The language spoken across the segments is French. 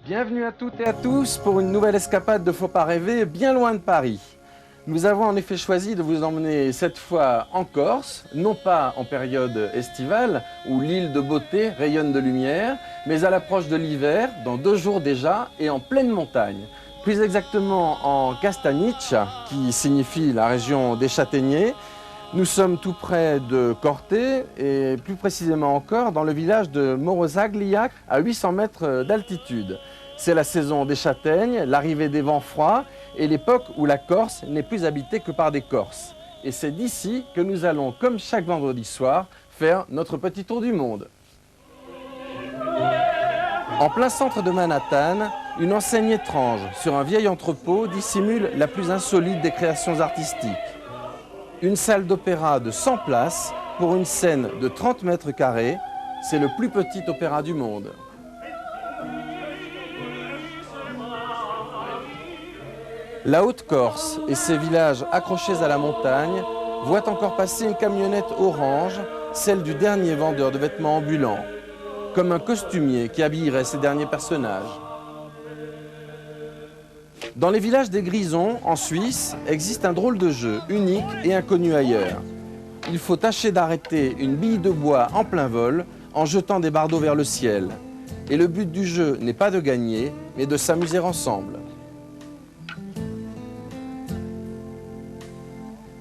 Bienvenue à toutes et à tous pour une nouvelle escapade de Faut pas rêver, bien loin de Paris. Nous avons en effet choisi de vous emmener cette fois en Corse, non pas en période estivale, où l'île de beauté rayonne de lumière, mais à l'approche de l'hiver, dans 2 jours déjà, et en pleine montagne. Plus exactement en Castagniccia, qui signifie la région des châtaigniers. Nous sommes tout près de Corte et plus précisément encore dans le village de Morosaglia, à 800 mètres d'altitude. C'est la saison des châtaignes, l'arrivée des vents froids et l'époque où la Corse n'est plus habitée que par des Corses. Et c'est d'ici que nous allons, comme chaque vendredi soir, faire notre petit tour du monde. En plein centre de Manhattan, une enseigne étrange sur un vieil entrepôt dissimule la plus insolite des créations artistiques. Une salle d'opéra de 100 places pour une scène de 30 mètres carrés. C'est le plus petit opéra du monde. La Haute-Corse et ses villages accrochés à la montagne voient encore passer une camionnette orange, celle du dernier vendeur de vêtements ambulants, comme un costumier qui habillerait ces derniers personnages. Dans les villages des Grisons, en Suisse, existe un drôle de jeu, unique et inconnu ailleurs. Il faut tâcher d'arrêter une bille de bois en plein vol en jetant des bardeaux vers le ciel. Et le but du jeu n'est pas de gagner, mais de s'amuser ensemble.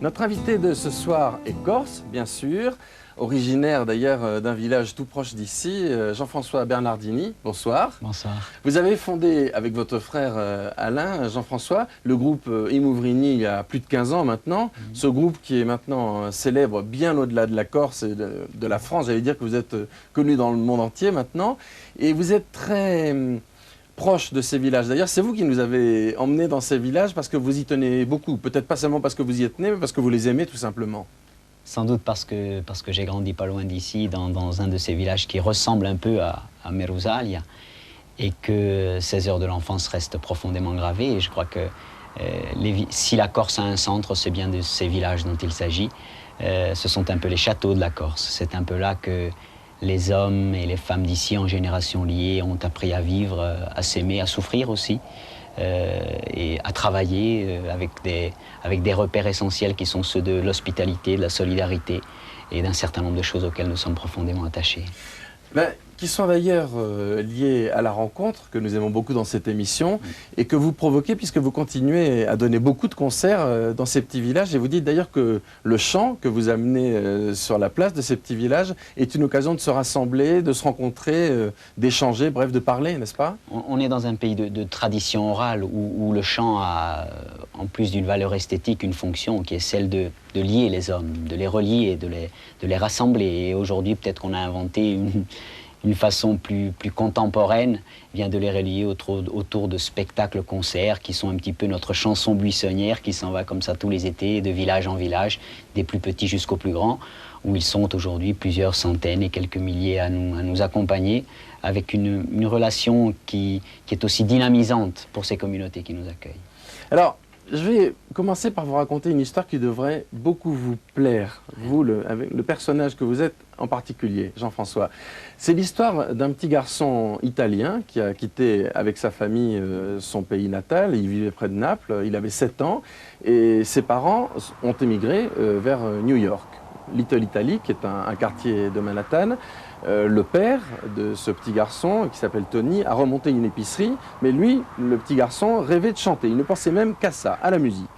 Notre invité de ce soir est corse, bien sûr, originaire d'ailleurs d'un village tout proche d'ici, Jean-François Bernardini. Bonsoir. Bonsoir. Vous avez fondé avec votre frère Alain, Jean-François, le groupe Imouvrini il y a plus de 15 ans maintenant. Ce groupe qui est maintenant célèbre bien au-delà de la Corse et de la France. J'allais dire que vous êtes connu dans le monde entier maintenant. Et vous êtes très proche de ces villages. D'ailleurs, c'est vous qui nous avez emmenés dans ces villages parce que vous y tenez beaucoup. Peut-être pas seulement parce que vous y êtes né, mais parce que vous les aimez tout simplement. Sans doute parce que j'ai grandi pas loin d'ici, dans un de ces villages qui ressemble un peu à Merusalia, et que ces heures de l'enfance restent profondément gravées. Et je crois que si la Corse a un centre, c'est bien de ces villages dont il s'agit. Ce sont un peu les châteaux de la Corse. C'est un peu là que les hommes et les femmes d'ici, en générations liées, ont appris à vivre, à s'aimer, à souffrir aussi. Et à travailler avec des repères essentiels qui sont ceux de l'hospitalité, de la solidarité et d'un certain nombre de choses auxquelles nous sommes profondément attachés. Qui sont d'ailleurs liés à la rencontre que nous aimons beaucoup dans cette émission et que vous provoquez puisque vous continuez à donner beaucoup de concerts dans ces petits villages. Et vous dites d'ailleurs que le chant que vous amenez sur la place de ces petits villages est une occasion de se rassembler, de se rencontrer, d'échanger, bref, de parler, n'est-ce pas? On est dans un pays de tradition orale où le chant a, en plus d'une valeur esthétique, une fonction qui est celle de lier les hommes, de les relier, de les rassembler. Et aujourd'hui, peut-être qu'on a inventé une façon plus contemporaine, vient de les relier autour de spectacles, concerts, qui sont un petit peu notre chanson buissonnière, qui s'en va comme ça tous les étés, de village en village, des plus petits jusqu'aux plus grands, où ils sont aujourd'hui plusieurs centaines et quelques milliers à nous accompagner, avec une relation qui est aussi dynamisante pour ces communautés qui nous accueillent. Alors, je vais commencer par vous raconter une histoire qui devrait beaucoup vous plaire, vous, avec le personnage que vous êtes en particulier, Jean-François. C'est l'histoire d'un petit garçon italien qui a quitté avec sa famille son pays natal. Il vivait près de Naples, il avait 7 ans et ses parents ont émigré vers New York. Little Italy, qui est un quartier de Manhattan. Le père de ce petit garçon, qui s'appelle Tony, a remonté une épicerie, mais lui, le petit garçon, rêvait de chanter. Il ne pensait même qu'à ça, à la musique.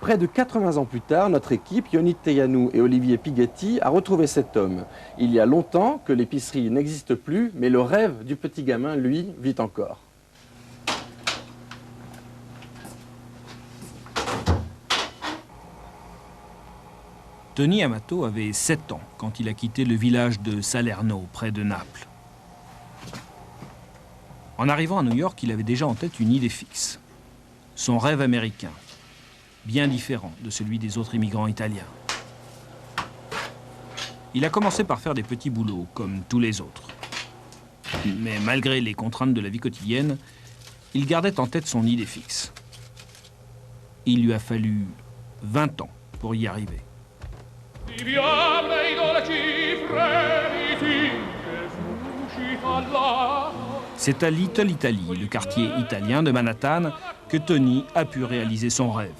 Près de 80 ans plus tard, notre équipe, Yonit Teyanou et Olivier Pighetti, a retrouvé cet homme. Il y a longtemps que l'épicerie n'existe plus, mais le rêve du petit gamin, lui, vit encore. Tony Amato avait 7 ans quand il a quitté le village de Salerno, près de Naples. En arrivant à New York, il avait déjà en tête une idée fixe. Son rêve américain, bien différent de celui des autres immigrants italiens. Il a commencé par faire des petits boulots, comme tous les autres. Mais malgré les contraintes de la vie quotidienne, il gardait en tête son idée fixe. Il lui a fallu 20 ans pour y arriver. C'est à Little Italy, le quartier italien de Manhattan, que Tony a pu réaliser son rêve.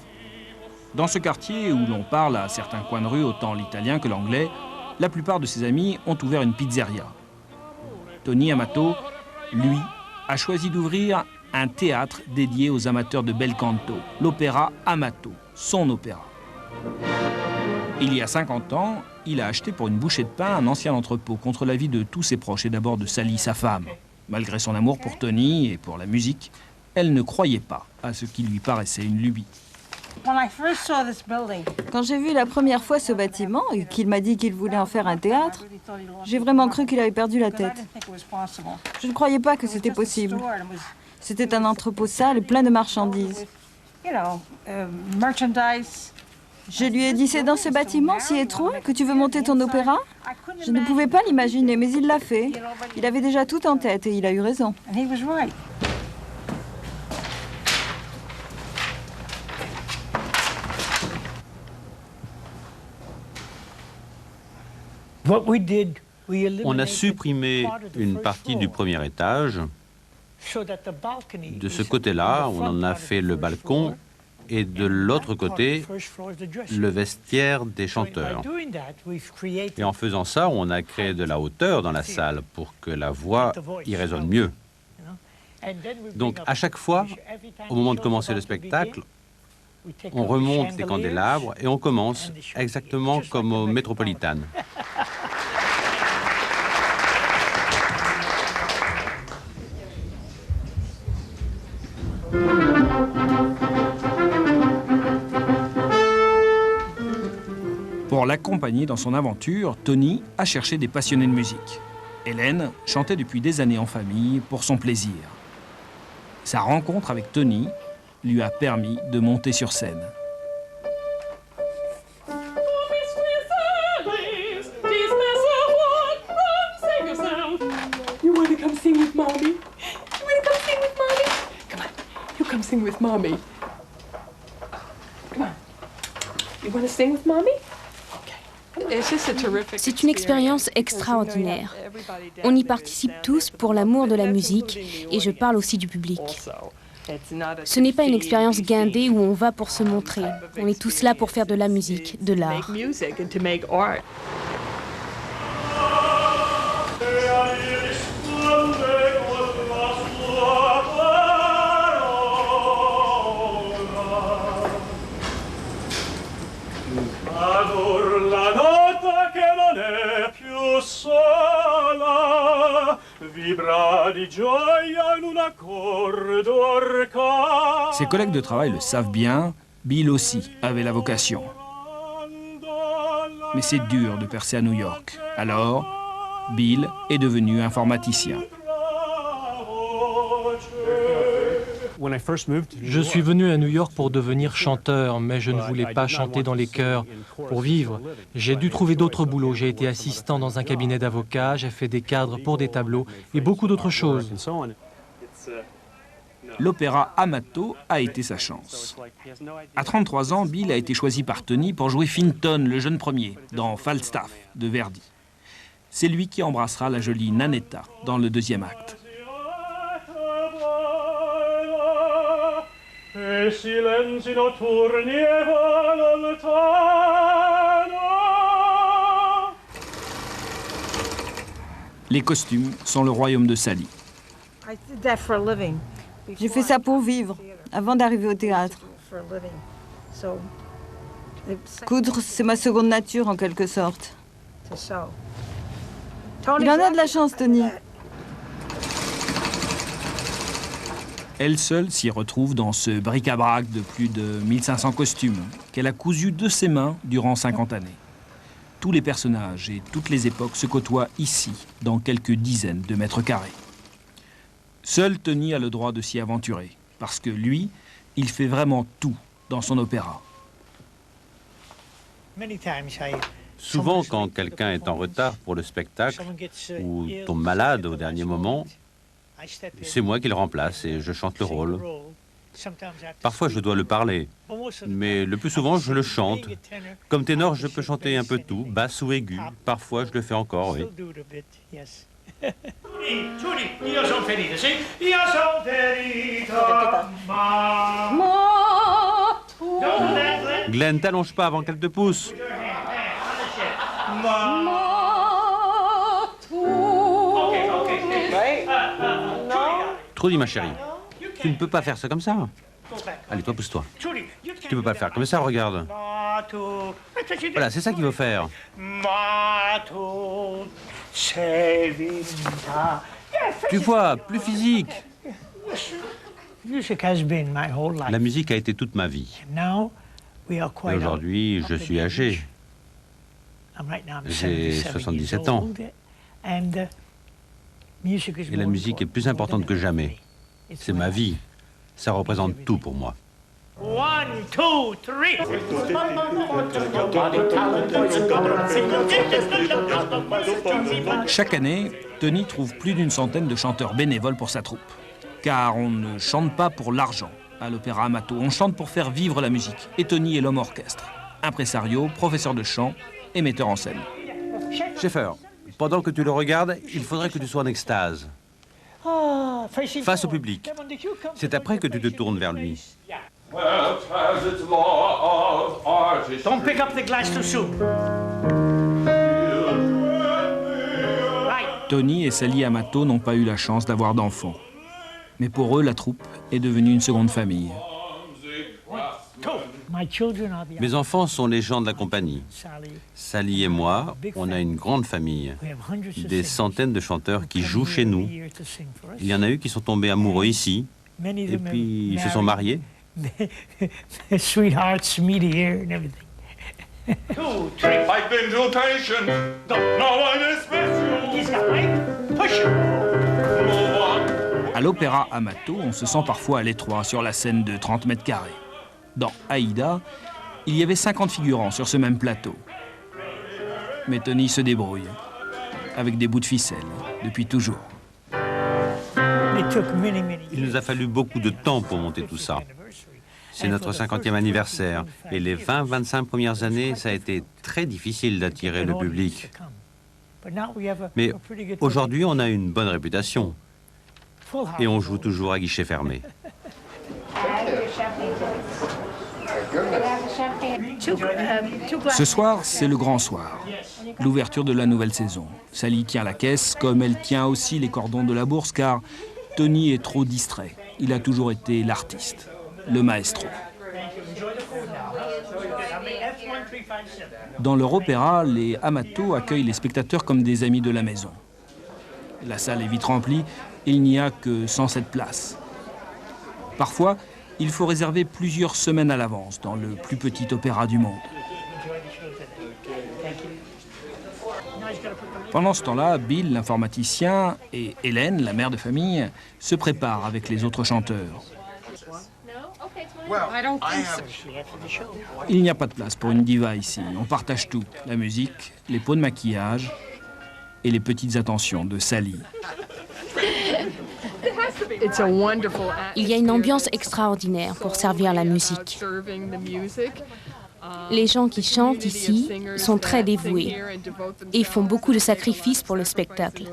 Dans ce quartier où l'on parle à certains coins de rue autant l'italien que l'anglais, la plupart de ses amis ont ouvert une pizzeria. Tony Amato, lui, a choisi d'ouvrir un théâtre dédié aux amateurs de bel canto, l'opéra Amato, son opéra. Il y a 50 ans, il a acheté pour une bouchée de pain un ancien entrepôt contre l'avis de tous ses proches et d'abord de Sally, sa femme. Malgré son amour pour Tony et pour la musique, elle ne croyait pas à ce qui lui paraissait une lubie. Quand j'ai vu la première fois ce bâtiment et qu'il m'a dit qu'il voulait en faire un théâtre, j'ai vraiment cru qu'il avait perdu la tête. Je ne croyais pas que c'était possible. C'était un entrepôt sale plein de marchandises. Je lui ai dit, c'est dans ce bâtiment si étroit que tu veux monter ton opéra? Je ne pouvais pas l'imaginer, mais il l'a fait. Il avait déjà tout en tête et il a eu raison. On a supprimé une partie du premier étage. De ce côté-là, on en a fait le balcon et de l'autre côté, le vestiaire des chanteurs. Et en faisant ça, on a créé de la hauteur dans la salle pour que la voix y résonne mieux. Donc à chaque fois, au moment de commencer le spectacle, on remonte les candélabres et on commence exactement comme au Metropolitan. Pour l'accompagner dans son aventure, Tony a cherché des passionnés de musique. Hélène chantait depuis des années en famille pour son plaisir. Sa rencontre avec Tony lui a permis de monter sur scène. You want to come sing with mommy? You want to come sing with mommy? Come on, you come sing with mommy. Come on. You want to sing with mommy? C'est une expérience extraordinaire. On y participe tous pour l'amour de la musique et je parle aussi du public. Ce n'est pas une expérience guindée où on va pour se montrer. On est tous là pour faire de la musique, de l'art. Ses collègues de travail le savent bien, Bill aussi avait la vocation. Mais c'est dur de percer à New York. Alors, Bill est devenu informaticien. Je suis venu à New York pour devenir chanteur, mais je ne voulais pas chanter dans les chœurs pour vivre. J'ai dû trouver d'autres boulots. J'ai été assistant dans un cabinet d'avocats, j'ai fait des cadres pour des tableaux et beaucoup d'autres choses. L'opéra Amato a été sa chance. À 33 ans, Bill a été choisi par Tony pour jouer Finton, le jeune premier, dans Falstaff de Verdi. C'est lui qui embrassera la jolie Nanetta dans le deuxième acte. Les costumes sont le royaume de Sally. J'ai fait ça pour vivre, avant d'arriver au théâtre. Coudre, c'est ma seconde nature en quelque sorte. Il en a de la chance, Tony. Elle seule s'y retrouve dans ce bric-à-brac de plus de 1500 costumes qu'elle a cousus de ses mains durant 50 années. Tous les personnages et toutes les époques se côtoient ici, dans quelques dizaines de mètres carrés. Seul Tony a le droit de s'y aventurer, parce que lui, il fait vraiment tout dans son opéra. Souvent, quand quelqu'un est en retard pour le spectacle ou tombe malade au dernier moment, c'est moi qui le remplace et je chante le rôle. Parfois, je dois le parler, mais le plus souvent, je le chante. Comme ténor, je peux chanter un peu tout, basse ou aiguë. Parfois, je le fais encore, oui. Glenn, t'allonge pas avant qu'elle te pousse. Trudy, ma chérie, tu ne peux pas faire ça comme ça. Allez, toi, pousse-toi. Tu peux pas le faire comme ça, regarde. Voilà, c'est ça qu'il faut faire. Tu vois, plus physique. La musique a été toute ma vie. Et aujourd'hui, je suis âgé. J'ai 77 ans. Et la musique est plus importante que jamais. C'est ma vie. Ça représente tout pour moi. 1, 2, 3. Chaque année, Tony trouve plus d'une centaine de chanteurs bénévoles pour sa troupe. Car on ne chante pas pour l'argent à l'Opéra Amato. On chante pour faire vivre la musique. Et Tony est l'homme orchestre. Impresario, professeur de chant et metteur en scène. Schaeffer, pendant que tu le regardes, il faudrait que tu sois en extase. Face au public. C'est après que tu te tournes vers lui. Don't pick up the glass too soon. Tony et Sally Amato n'ont pas eu la chance d'avoir d'enfants. Mais pour eux, la troupe est devenue une seconde famille. Mes enfants sont les gens de la compagnie. Sally et moi, on a une grande famille. Des centaines de chanteurs qui jouent chez nous. Il y en a eu qui sont tombés amoureux ici. Et puis, ils se sont mariés. Sweethearts meet here and everything. 2, 3. I've been to attention. No one is special. He's got right. Push him. À l'Opéra Amato, on se sent parfois à l'étroit sur la scène de 30 mètres carrés. Dans Aïda, il y avait 50 figurants sur ce même plateau. Mais Tony se débrouille, avec des bouts de ficelle, depuis toujours. Il nous a fallu beaucoup de temps pour monter tout ça. C'est notre 50e anniversaire. Et les 20-25 premières années, ça a été très difficile d'attirer le public. Mais aujourd'hui, on a une bonne réputation. Et on joue toujours à guichet fermé. Ce soir, c'est le grand soir, l'ouverture de la nouvelle saison. Sally tient la caisse, comme elle tient aussi les cordons de la bourse, car Tony est trop distrait. Il a toujours été l'artiste, le maestro. Dans leur opéra, les Amato accueillent les spectateurs comme des amis de la maison. La salle est vite remplie, il n'y a que 107 places. Parfois, il faut réserver plusieurs semaines à l'avance dans le plus petit opéra du monde. Pendant ce temps-là, Bill, l'informaticien, et Hélène, la mère de famille, se préparent avec les autres chanteurs. Il n'y a pas de place pour une diva ici. On partage tout. La musique, les pots de maquillage et les petites attentions de Sally. Il y a une ambiance extraordinaire pour servir la musique. Les gens qui chantent ici sont très dévoués et font beaucoup de sacrifices pour le spectacle.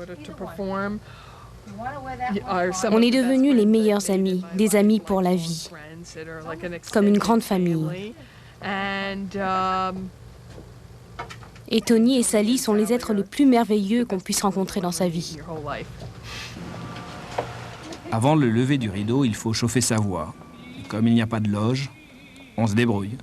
On est devenus les meilleurs amis, des amis pour la vie, comme une grande famille. Et Tony et Sally sont les êtres les plus merveilleux qu'on puisse rencontrer dans sa vie. Avant le lever du rideau, il faut chauffer sa voix. Et comme il n'y a pas de loge, on se débrouille.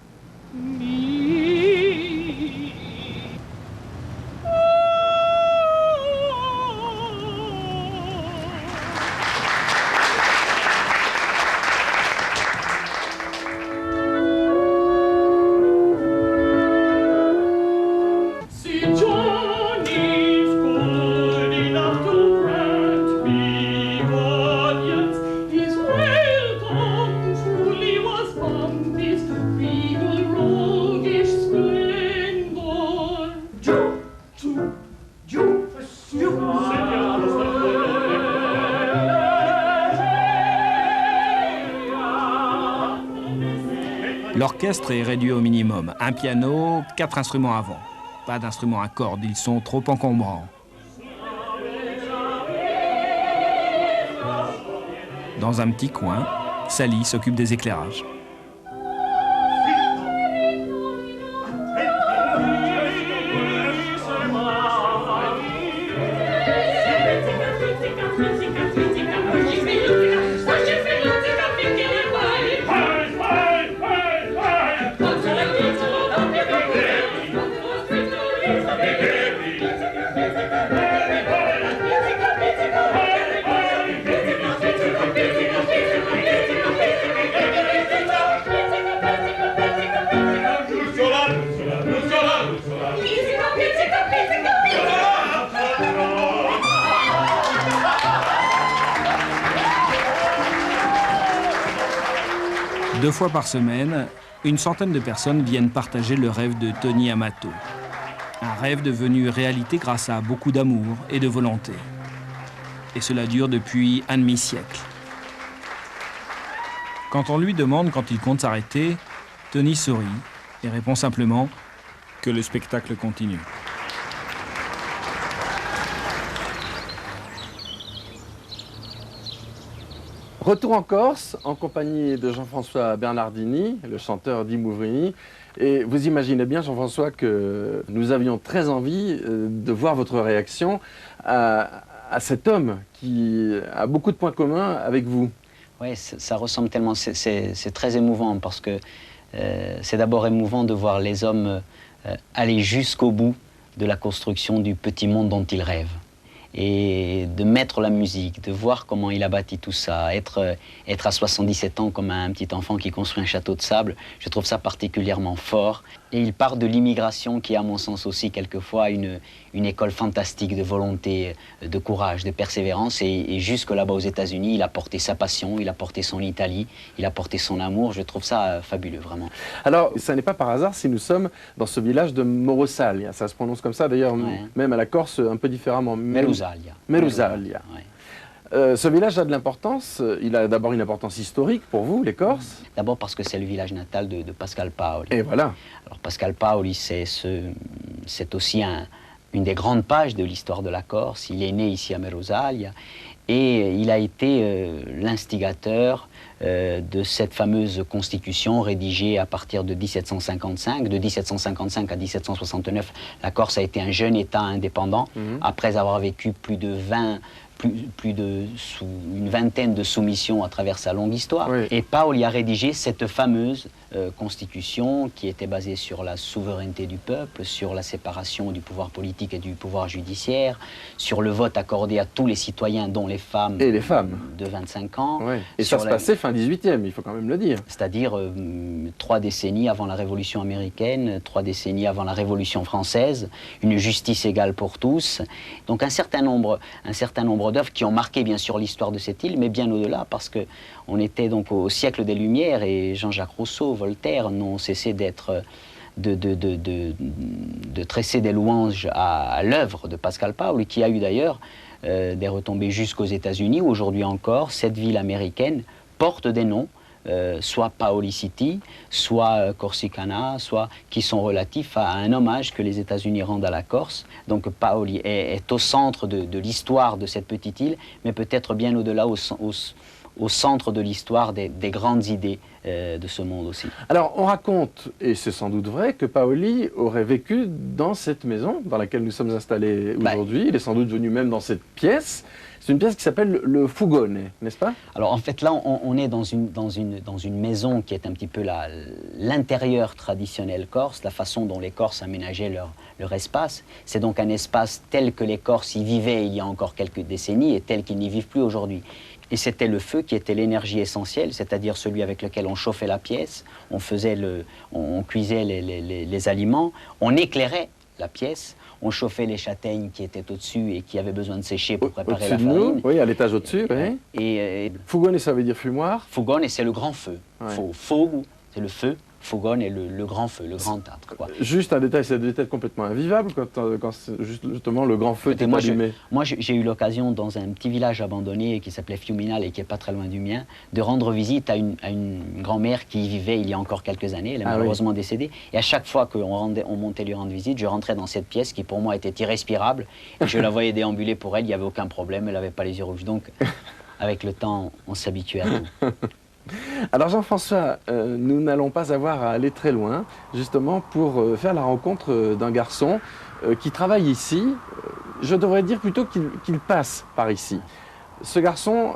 L'orchestre est réduit au minimum. Un piano, 4 instruments avant. Pas d'instruments à cordes, ils sont trop encombrants. Dans un petit coin, Sally s'occupe des éclairages. Deux fois par semaine, une centaine de personnes viennent partager le rêve de Tony Amato. Un rêve devenu réalité grâce à beaucoup d'amour et de volonté. Et cela dure depuis un demi-siècle. Quand on lui demande quand il compte s'arrêter, Tony sourit et répond simplement que le spectacle continue. Retour en Corse, en compagnie de Jean-François Bernardini, le chanteur d'Imouvrini. Et vous imaginez bien, Jean-François, que nous avions très envie de voir votre réaction à cet homme qui a beaucoup de points communs avec vous. Oui, ça ressemble tellement, c'est très émouvant parce que c'est d'abord émouvant de voir les hommes aller jusqu'au bout de la construction du petit monde dont ils rêvent. Et de mettre la musique, de voir comment il a bâti tout ça, être à 77 ans comme un petit enfant qui construit un château de sable, je trouve ça particulièrement fort. Et il part de l'immigration qui est à mon sens aussi quelquefois une école fantastique de volonté, de courage, de persévérance. Et jusque là-bas aux États-Unis, il a porté sa passion, il a porté son Italie, il a porté son amour. Je trouve ça fabuleux, vraiment. Alors, ça n'est pas par hasard si nous sommes dans ce village de Morosalia. Ça se prononce comme ça, d'ailleurs, ouais. Même à la Corse, un peu différemment. Merusalia. Merusalia. Ouais. Ce village a de l'importance. Il a d'abord une importance historique pour vous, les Corses. D'abord parce que c'est le village natal de Pascal Paoli. Et voilà. Alors Pascal Paoli, c'est aussi une des grandes pages de l'histoire de la Corse. Il est né ici à Merusalia et il a été l'instigateur de cette fameuse constitution rédigée à partir de 1755. De 1755 à 1769, la Corse a été un jeune État indépendant, après avoir vécu plus d'une vingtaine de soumissions à travers sa longue histoire. Oui. Et Paoli a rédigé cette fameuse constitution qui était basée sur la souveraineté du peuple, sur la séparation du pouvoir politique et du pouvoir judiciaire, sur le vote accordé à tous les citoyens, dont les femmes, et les femmes de 25 ans. Oui. Et ça se passait fin 18e, il faut quand même le dire. C'est-à-dire 3 décennies avant la Révolution américaine, 3 décennies avant la Révolution française, une justice égale pour tous. Donc un certain nombre d'œuvres qui ont marqué bien sûr l'histoire de cette île, mais bien au-delà, parce qu'on était donc au siècle des Lumières et Jean-Jacques Rousseau, Voltaire n'ont cessé de tresser des louanges à l'œuvre de Pascal Paoli, qui a eu d'ailleurs des retombées jusqu'aux États-Unis, où aujourd'hui encore, cette ville américaine porte des noms, soit Paoli City, soit Corsicana, soit qui sont relatifs à un hommage que les États-Unis rendent à la Corse. Donc Paoli est au centre de l'histoire de cette petite île, mais peut-être bien au-delà, au centre de l'histoire des grandes idées de ce monde aussi. Alors on raconte, et c'est sans doute vrai, que Paoli aurait vécu dans cette maison dans laquelle nous sommes installés aujourd'hui. Il est sans doute venu même dans cette pièce. C'est une pièce qui s'appelle le Fugone, n'est-ce pas? Alors en fait là, on est dans une maison qui est un petit peu l'intérieur traditionnel corse, la façon dont les Corses aménageaient leur espace. C'est donc un espace tel que les Corses y vivaient il y a encore quelques décennies et tel qu'ils n'y vivent plus aujourd'hui. Et c'était le feu qui était l'énergie essentielle, c'est-à-dire celui avec lequel on chauffait la pièce, on cuisait les aliments, on éclairait la pièce, on chauffait les châtaignes qui étaient au-dessus et qui avaient besoin de sécher pour préparer la farine. Oui, à l'étage au-dessus. Oui. Et Fugone, ça veut dire fumoir. Fugone, c'est le grand feu. Ouais. Fogo, c'est le feu. Fugone est le grand feu, le grand âtre. Quoi. Juste un détail, c'est des détails complètement invivables quand justement le grand feu était allumé. Moi, j'ai eu l'occasion dans un petit village abandonné qui s'appelait Fiuminal et qui n'est pas très loin du mien, de rendre visite à une grand-mère qui y vivait il y a encore quelques années. Elle est malheureusement décédée. Et à chaque fois qu'on montait lui rendre visite, je rentrais dans cette pièce qui pour moi était irrespirable. Et je la voyais déambuler pour elle, il n'y avait aucun problème, elle n'avait pas les yeux rouges. Donc avec le temps, on s'habitue à tout. Alors Jean-François, nous n'allons pas avoir à aller très loin, justement pour faire la rencontre d'un garçon qui travaille ici. Je devrais dire plutôt qu'il passe par ici. Ce garçon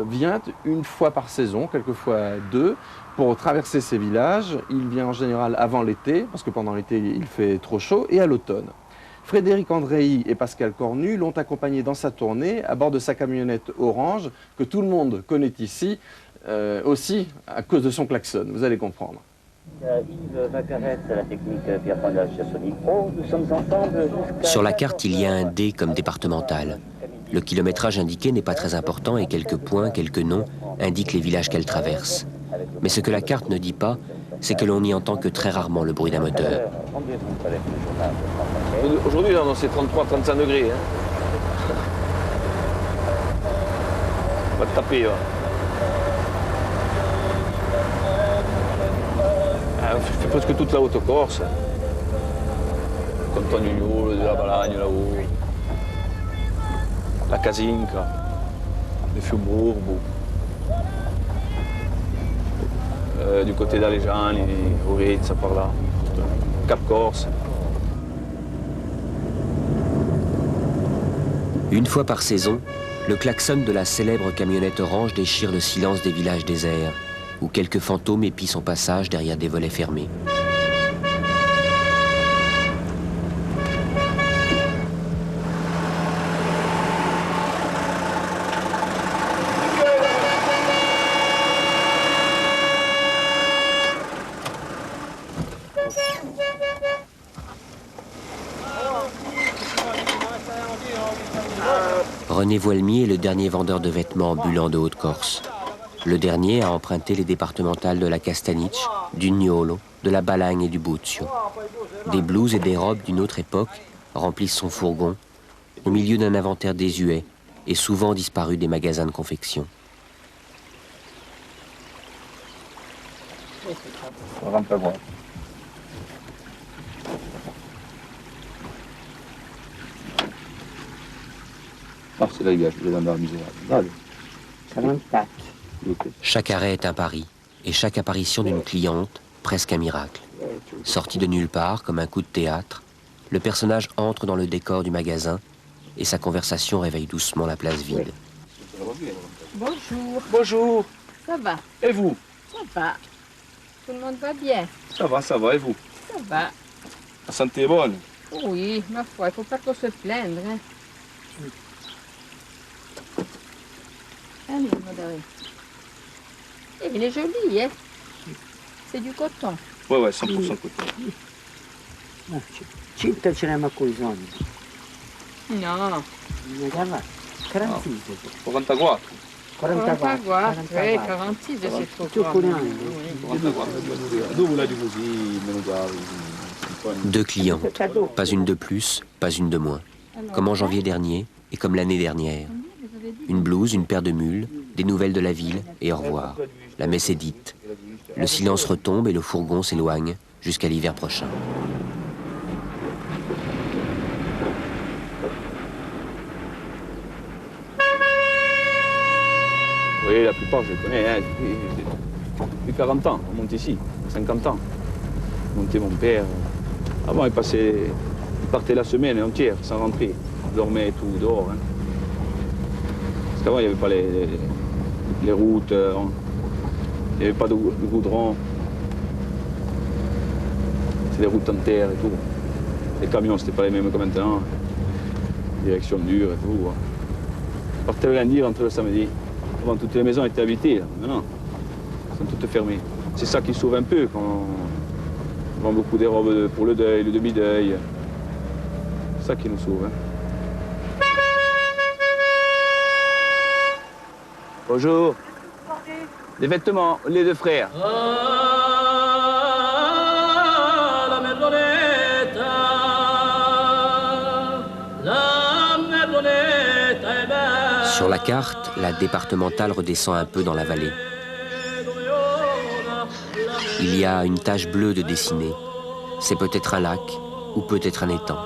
vient une fois par saison, quelquefois deux, pour traverser ces villages. Il vient en général avant l'été, parce que pendant l'été il fait trop chaud, et à l'automne. Frédéric Andréi et Pascal Cornu l'ont accompagné dans sa tournée à bord de sa camionnette orange, que tout le monde connaît ici, aussi à cause de son klaxon, vous allez comprendre. Yves Vacarette, la technique Pierre-Pangage chez Sonic Pro. Nous sommes ensemble jusqu'à... Sur la carte, il y a un D comme départemental. Le kilométrage indiqué n'est pas très important et quelques points, quelques noms indiquent les villages qu'elle traverse. Mais ce que la carte ne dit pas, c'est que l'on n'y entend que très rarement le bruit d'un moteur. Aujourd'hui, on c'est 33-35 degrés. Hein. On va te taper. Ouais. Je fais presque toute la Haute-Corse. Canton de la Balagne là-haut. La Casinca, le Fiumburgo. Du côté d'Alejani, Orizza par là. Cap Corse. Une fois par saison, le klaxon de la célèbre camionnette orange déchire le silence des villages déserts, où quelques fantômes épient son passage derrière des volets fermés. René Voilmier est le dernier vendeur de vêtements ambulant de Haute-Corse. Le dernier a emprunté les départementales de la Castaniche, du Niolo, de la Balagne et du Buzio. Des blouses et des robes d'une autre époque remplissent son fourgon, au milieu d'un inventaire désuet et souvent disparu des magasins de confection. Chaque arrêt est un pari, et chaque apparition d'une cliente, presque un miracle. Sorti de nulle part, comme un coup de théâtre, le personnage entre dans le décor du magasin et sa conversation réveille doucement la place vide. Bonjour. Bonjour. Ça va? Et vous? Ça va. Tout le monde va bien? Ça va, et vous? Ça va. La santé est bonne? Oui, ma foi, il ne faut pas trop se plaindre. Hein. Allez, madame. Eh, il est joli, hein? C'est du coton. Ouais, 100% coton. Cinta ce l'abbiamo con i soldi. No. 44. 44, oui, 46, c'est trop grand. Deux clientes, pas une de plus, pas une de moins. Comme en janvier dernier et comme l'année dernière. Une blouse, une paire de mules, des nouvelles de la ville et au revoir. La messe est dite. Le silence retombe et le fourgon s'éloigne jusqu'à l'hiver prochain. Oui, la plupart, je les connais. Hein. Depuis 40 ans, on monte ici, 50 ans. Montait mon père. Avant, il partait la semaine entière, sans rentrer. Il dormait et tout dehors. Hein. Parce qu'avant, il n'y avait pas les routes, il n'y avait pas de goudron. C'est des routes en terre et tout. Les camions, c'était pas les mêmes que maintenant. Direction dure et tout. Je partais le lundi, rentrais le samedi. Avant, toutes les maisons étaient habitées. Là. Maintenant, elles sont toutes fermées. C'est ça qui sauve un peu quand on vend beaucoup des robes pour le deuil, le demi-deuil. C'est ça qui nous sauve. Hein. Bonjour. Des vêtements, les deux frères. Sur la carte, la départementale redescend un peu dans la vallée. Il y a une tache bleue de dessinée. C'est peut-être un lac ou peut-être un étang.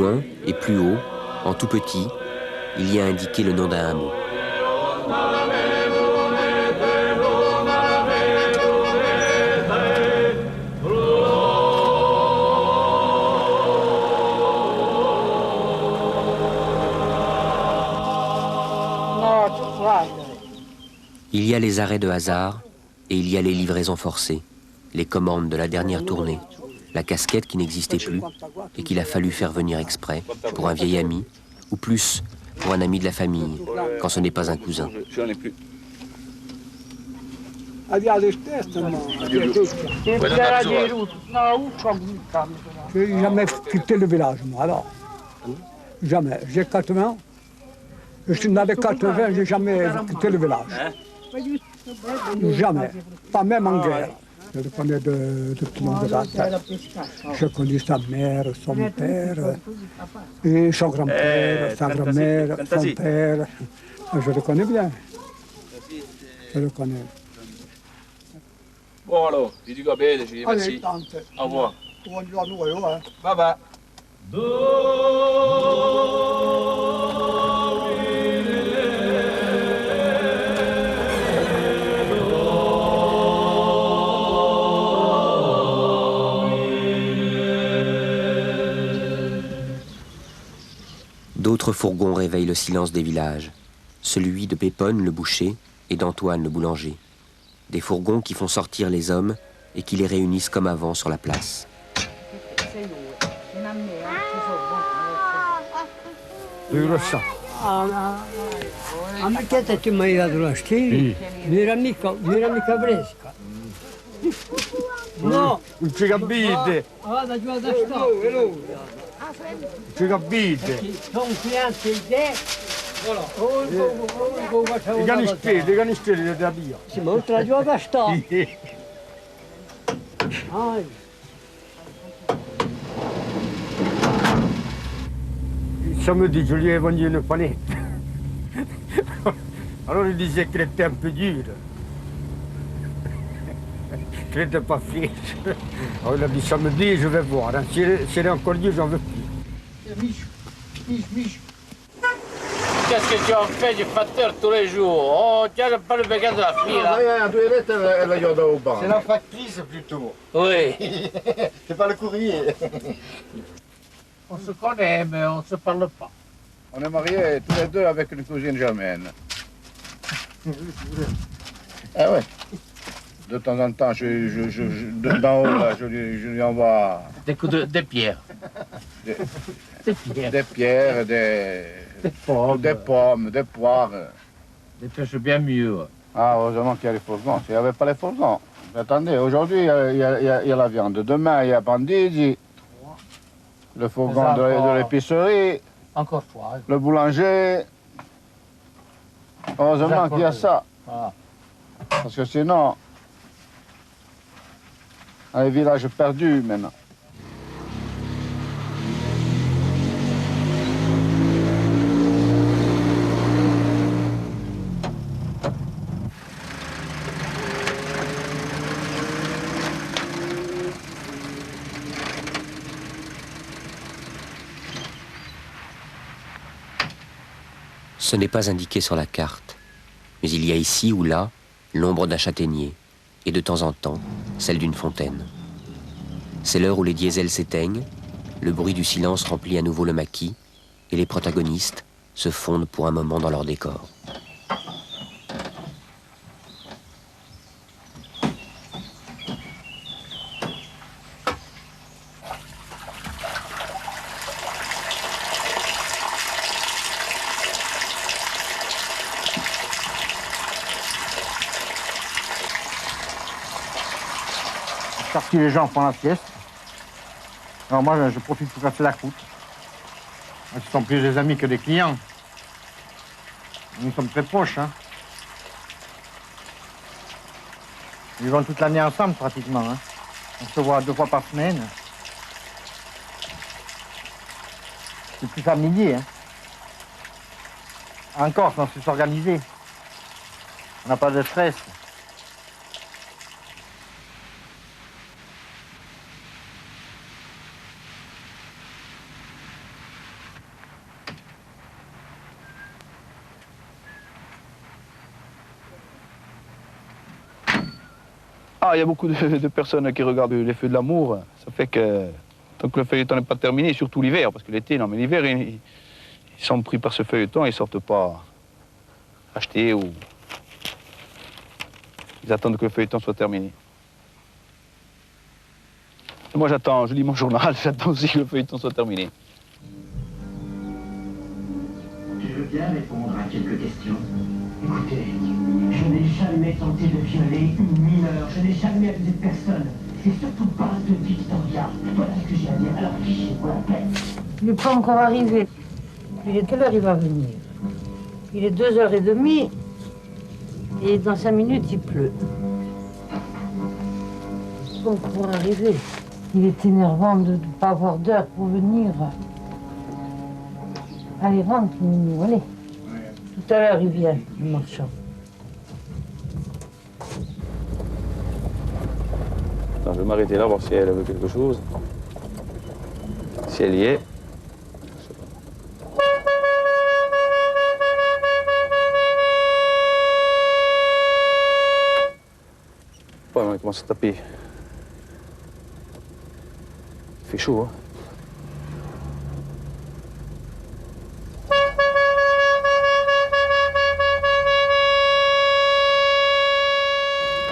loin et plus haut, en tout petit, il y a indiqué le nom d'un hameau. Il y a les arrêts de hasard et il y a les livraisons forcées, les commandes de la dernière tournée, la casquette qui n'existait plus et qu'il a fallu faire venir exprès pour un vieil ami ou plus pour un ami de la famille quand ce n'est pas un cousin. Je n'ai jamais quitté le village, moi, alors. Jamais. J'ai 80. Je suis né de 80, je n'ai jamais quitté le village. Jamais. Pas même en guerre. Je le connais depuis longue date. Je connais sa mère, son père, et son grand-père, sa grand-mère, son père. Je le connais bien. Je le connais. Bon alors, je dis bene, je dis merci. Au revoir. Bye bye. D'autres fourgons réveillent le silence des villages. Celui de Pépone, le boucher, et d'Antoine, le boulanger. Des fourgons qui font sortir les hommes et qui les réunissent comme avant sur la place. Amichetta che mi hai dato la schiena, mi era mica fresca. No, non ci capite. Vado giù da sto. Non ci capite. Sono piante di te. I canisteri da via. Sì, ma oltre giù da sto. Il samedi, je lui ai vendu une panette. Alors il disait qu'elle était un peu dure. Qu'elle n'était pas fraîche. Alors il a dit samedi, je vais voir. Si elle est encore dure, j'en veux plus. Qu'est-ce que tu en fais du facteur tous les jours? Oh, tiens, pas le béguin de la fille, là. C'est la factrice, plutôt. Oui. C'est pas le courrier. On se connaît, mais on ne se parle pas. On est mariés tous les deux avec une cousine germaine. Ah ouais. De temps en temps, d'en haut, là, je lui envoie... Des pierres. Des pierres, des pommes, des poires. Des pêches bien mieux. Ah, heureusement qu'il y a les fourgons. S'il n'y avait pas les fourgons. Attendez, aujourd'hui, il y a la viande. Demain, il y a Bandigi. Le fourgon de l'épicerie. Encore toi. Le boulanger. Heureusement qu'il y a ça. Ah. Parce que sinon, un village perdu maintenant. Ce n'est pas indiqué sur la carte, mais il y a ici ou là l'ombre d'un châtaignier et de temps en temps celle d'une fontaine. C'est l'heure où les diesels s'éteignent, le bruit du silence remplit à nouveau le maquis et les protagonistes se fondent pour un moment dans leur décor. Parti, les gens font la sieste. Alors moi, je profite pour casser la croûte. Ce sont plus des amis que des clients. Nous sommes très proches. Hein. Ils vont toute l'année ensemble, pratiquement. Hein. On se voit 2 fois par semaine. C'est plus familier. Hein. En Corse, on sait s'organiser. On n'a pas de stress. Ah, il y a beaucoup de personnes qui regardent les feux de l'amour. Ça fait que tant que le feuilleton n'est pas terminé, surtout l'hiver, parce que l'été, non, mais l'hiver, ils sont pris par ce feuilleton, ils ne sortent pas acheter ou... Ils attendent que le feuilleton soit terminé. Et moi, j'attends, je lis mon journal, j'attends aussi que le feuilleton soit terminé. Je veux bien répondre à quelques questions. Écoutez, je n'ai jamais tenté de violer une mineure, je n'ai jamais abusé de personne. Et surtout pas de Victoria. Voilà ce que j'ai à dire. Alors fichez-vous la paix. Il n'est pas encore arrivé. Il est quelle heure il va venir? Il est 2h30. Et dans 5 minutes, il pleut. Il va pouvoir arriver. Il est énervant de ne pas avoir d'heure pour venir. Allez, rentre, Minou, allez. Tout à l'heure, il vient, le marchand. Attends, je vais m'arrêter là, voir si elle veut quelque chose. Si elle y est. Ouais, on commence à taper. Il fait chaud, hein.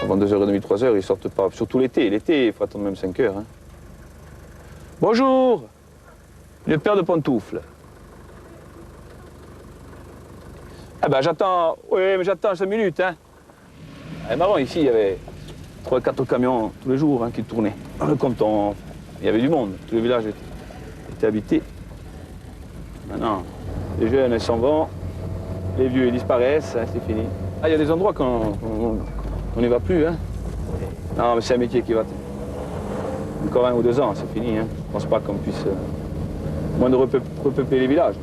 Avant 2h30, 3h, ils sortent pas. Surtout l'été. L'été, il faut attendre même 5 heures. Hein. Bonjour, le père de pantoufles. Ah ben j'attends, oui, mais j'attends 5 minutes. Hein. Et marrant, ici, il y avait 3-4 camions tous les jours hein, qui tournaient. Dans le canton, il y avait du monde. Tous les villages étaient habités. Maintenant, les jeunes, ils s'en vont. Les vieux, ils disparaissent. Hein, c'est fini. Ah, il y a des endroits qu'on n'y va plus. Hein. Non, mais c'est un métier qui va... Encore 1 ou 2 ans, c'est fini. Hein. Je ne pense pas qu'on puisse... moins de repeupler les villages.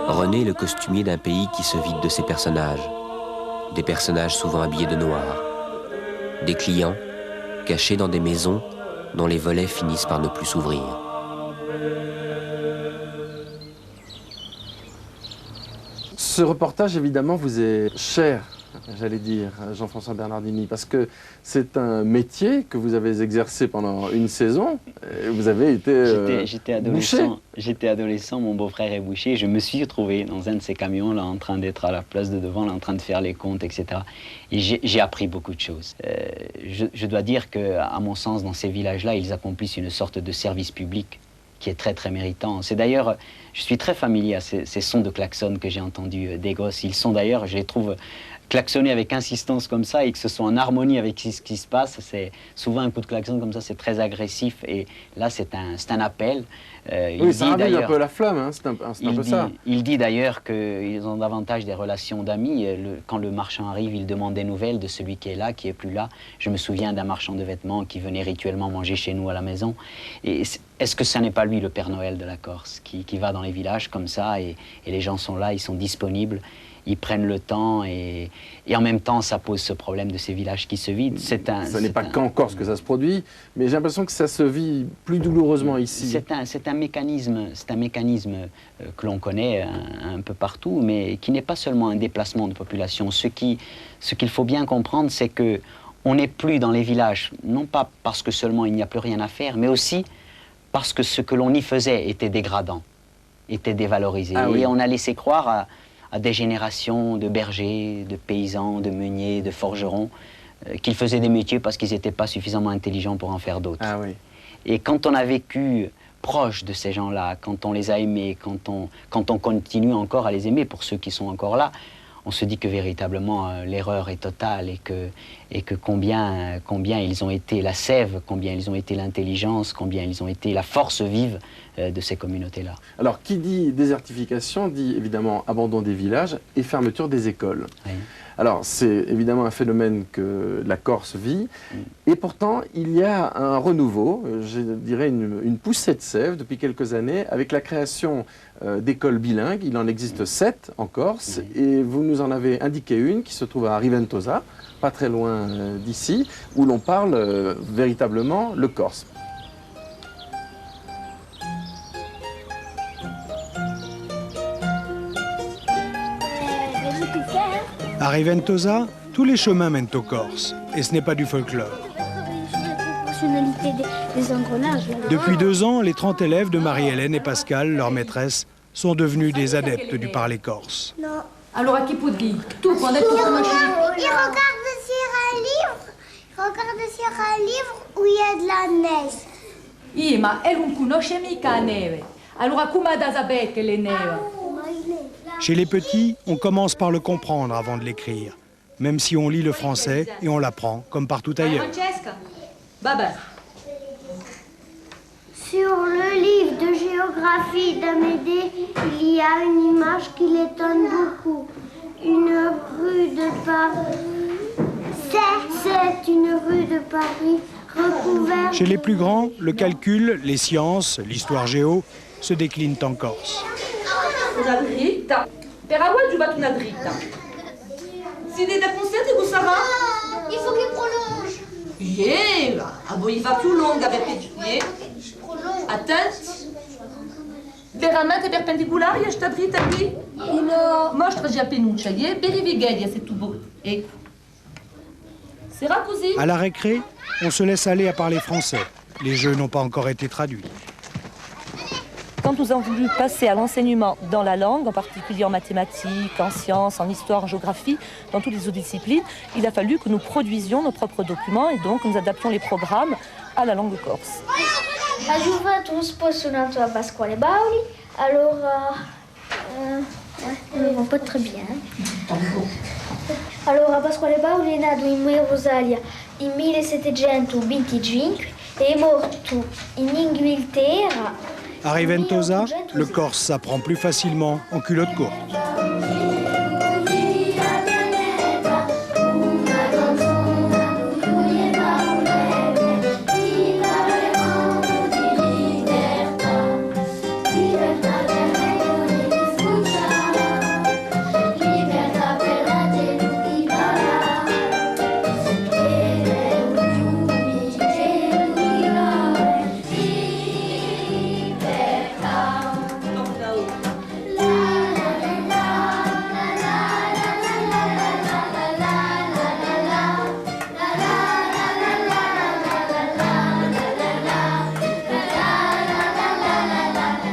René est le costumier d'un pays qui se vide de ses personnages. Des personnages souvent habillés de noir. Des clients cachés dans des maisons dont les volets finissent par ne plus s'ouvrir. Ce reportage, évidemment, vous est cher, j'allais dire, Jean-François Bernardini, parce que c'est un métier que vous avez exercé pendant une saison. Vous avez été J'étais adolescent, mon beau-frère est boucher. Je me suis retrouvé dans un de ces camions, là, en train d'être à la place de devant, là, en train de faire les comptes, etc. Et j'ai appris beaucoup de choses. Je dois dire qu'à mon sens, dans ces villages-là, ils accomplissent une sorte de service public qui est très, très méritant. C'est d'ailleurs, je suis très familier à ces sons de klaxon que j'ai entendus des gosses. Ils sont d'ailleurs, je les trouve klaxonner avec insistance comme ça et que ce soit en harmonie avec ce qui se passe. C'est souvent un coup de klaxon comme ça, c'est très agressif. Et là, c'est un appel. Oui, ça ravive un peu la flamme, hein. C'est un peu ça. Il dit d'ailleurs qu'ils ont davantage des relations d'amis. Quand le marchand arrive, il demande des nouvelles de celui qui est là, qui est plus là. Je me souviens d'un marchand de vêtements qui venait rituellement manger chez nous à la maison. Et est-ce que ce n'est pas lui le Père Noël de la Corse qui va dans les villages comme ça et les gens sont là, ils sont disponibles, ils prennent le temps et en même temps ça pose ce problème de ces villages qui se vident. Ce n'est pas qu'en Corse que ça se produit, mais j'ai l'impression que ça se vit plus douloureusement ici. C'est un mécanisme que l'on connaît un peu partout, mais qui n'est pas seulement un déplacement de population. Ce qu'il faut bien comprendre, c'est que on n'est plus dans les villages, non pas parce que seulement il n'y a plus rien à faire, mais aussi parce que ce que l'on y faisait était dégradant, était dévalorisé. Ah oui. Et on a laissé croire à des générations de bergers, de paysans, de meuniers, de forgerons, qu'ils faisaient des métiers parce qu'ils n'étaient pas suffisamment intelligents pour en faire d'autres. Ah oui. Et quand on a vécu proche de ces gens-là, quand on les a aimés, quand on continue encore à les aimer, pour ceux qui sont encore là, on se dit que véritablement l'erreur est totale et que combien ils ont été la sève, combien ils ont été l'intelligence, combien ils ont été la force vive de ces communautés-là. Alors, qui dit désertification dit évidemment abandon des villages et fermeture des écoles. Oui. Alors, c'est évidemment un phénomène que la Corse vit, et pourtant, il y a un renouveau, je dirais une poussée de sève depuis quelques années, avec la création d'écoles bilingues. Il en existe 7 en Corse, et vous nous en avez indiqué une qui se trouve à Riventosa, pas très loin d'ici, où l'on parle véritablement le corse. À Riventosa, Tous les chemins mènent aux Corses, et ce n'est pas du folklore. Des engrenages. Depuis 2 ans, les 30 élèves de Marie-Hélène et Pascal, leur maîtresse, sont devenus des adeptes du parler corse. Non. Alors, à qui peut dire tout quand Il regarde sur un livre où il y a de la neige. Ma elle non conosce mica la neve. Allora come da sapere che le neve? Chez les petits, on commence par le comprendre avant de l'écrire, même si on lit le français et on l'apprend comme partout ailleurs. Francesca? Vabbè. Sur le livre de géographie d'Amédée, il y a une image qui l'étonne beaucoup. Une rue de Paris. C'est une rue de Paris recouverte. Chez les plus grands, le calcul, les sciences, l'histoire géo se déclinent en Corse. Una dritta. Per agua giù va una dritta. Si deve consente con Sarà? Il faut qu'il prolonge. Yeah, a voi va più lunga per yeah. Attente. Veramente perpendicolare a sta dritta qui? No. Mostra già penuncia, yeah? Per i vighelia, c'est tout beau. Ecco. Sarà così? À la récré, on se laisse aller à parler français. Les jeux n'ont pas encore été traduits. Quand nous avons voulu passer à l'enseignement dans la langue, en particulier en mathématiques, en sciences, en histoire, en géographie, dans toutes les autres disciplines, il a fallu que nous produisions nos propres documents et donc nous adaptions les programmes à la langue corse. La Juventus poi suonato a Pasquale Bauli, allora non pas très bien. Allora Pasquale Bauli è nato in Merosalia in 1725 e è morto in Inghilterra. À Riventosa, le corse s'apprend plus facilement en culotte courte.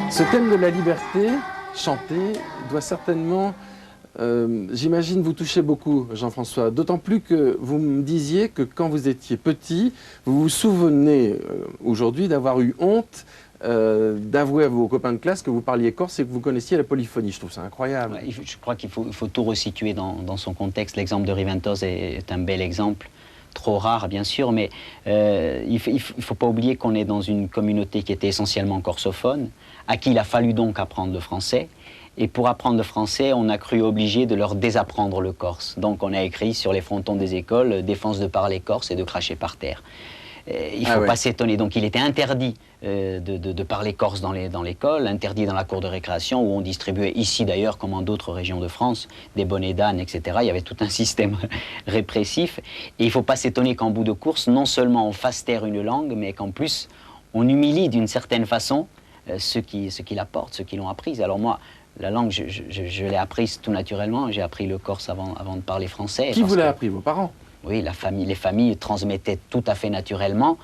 Ce thème de la liberté, chanté, doit certainement, j'imagine, vous toucher beaucoup, Jean-François. D'autant plus que vous me disiez que quand vous étiez petit, vous vous souvenez aujourd'hui d'avoir eu honte d'avouer à vos copains de classe que vous parliez corse et que vous connaissiez la polyphonie. Je trouve ça incroyable. Ouais, je crois qu'il faut tout resituer dans son contexte. L'exemple de Riventosa est un bel exemple. Trop rare, bien sûr, mais il ne faut pas oublier qu'on est dans une communauté qui était essentiellement corsophone, à qui il a fallu donc apprendre le français. Et pour apprendre le français, on a cru obligé de leur désapprendre le corse. Donc on a écrit sur les frontons des écoles « Défense de parler corse et de cracher par terre ». Il ne faut pas s'étonner. Donc il était interdit de parler corse dans l'école, interdit dans la cour de récréation où on distribuait, ici d'ailleurs comme en d'autres régions de France, des bonnets d'âne, etc. Il y avait tout un système répressif. Et il ne faut pas s'étonner qu'en bout de course, non seulement on fasse taire une langue, mais qu'en plus on humilie d'une certaine façon ceux qui la portent, ceux qui l'ont apprise. Alors moi, la langue, je l'ai apprise tout naturellement. J'ai appris le corse avant de parler français. Qui vous l'a appris, vos parents? Oui, les familles transmettaient tout à fait naturellement,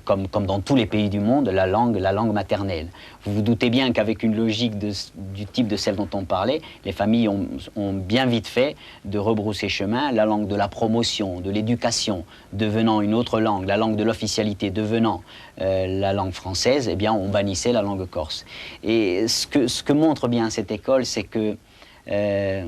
comme dans tous les pays du monde, la langue maternelle. Vous vous doutez bien qu'avec une logique du type de celle dont on parlait, les familles ont bien vite fait de rebrousser chemin, la langue de la promotion, de l'éducation, devenant une autre langue, la langue de l'officialité devenant la langue française, eh bien on bannissait la langue corse. Et ce que montre bien cette école, c'est que je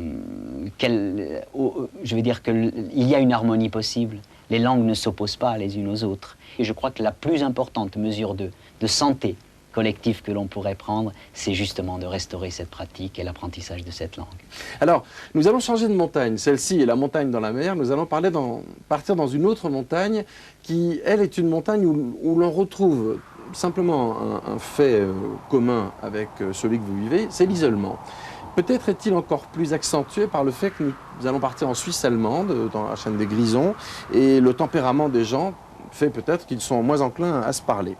veux dire qu'il y a une harmonie possible. Les langues ne s'opposent pas les unes aux autres. Et je crois que la plus importante mesure de santé collective que l'on pourrait prendre, c'est justement de restaurer cette pratique et l'apprentissage de cette langue. Alors, nous allons changer de montagne. Celle-ci est la montagne dans la mer. Nous allons partir dans une autre montagne qui, elle, est une montagne où l'on retrouve simplement un fait commun avec celui que vous vivez, c'est l'isolement. Peut-être est-il encore plus accentué par le fait que nous allons partir en Suisse allemande, dans la chaîne des Grisons, et le tempérament des gens fait peut-être qu'ils sont moins enclins à se parler.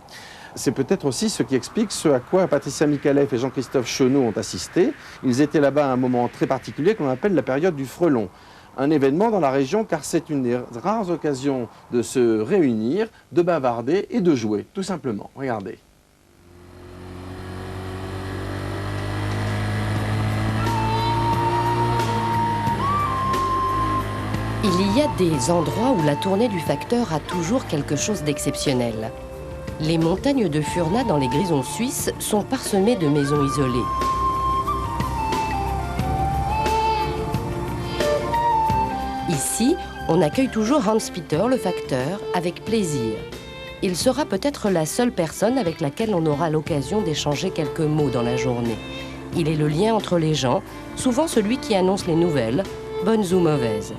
C'est peut-être aussi ce qui explique ce à quoi Patricia Micallef et Jean-Christophe Chenot ont assisté. Ils étaient là-bas à un moment très particulier qu'on appelle la période du frelon. un événement dans la région car c'est une des rares occasions de se réunir, de bavarder et de jouer, tout simplement. Regardez. Il y a des endroits où la tournée du facteur a toujours quelque chose d'exceptionnel. Les montagnes de Furna dans les Grisons suisses sont parsemées de maisons isolées. Ici, on accueille toujours Hans-Peter, le facteur, avec plaisir. Il sera peut-être la seule personne avec laquelle on aura l'occasion d'échanger quelques mots dans la journée. Il est le lien entre les gens, souvent celui qui annonce les nouvelles, bonnes ou mauvaises.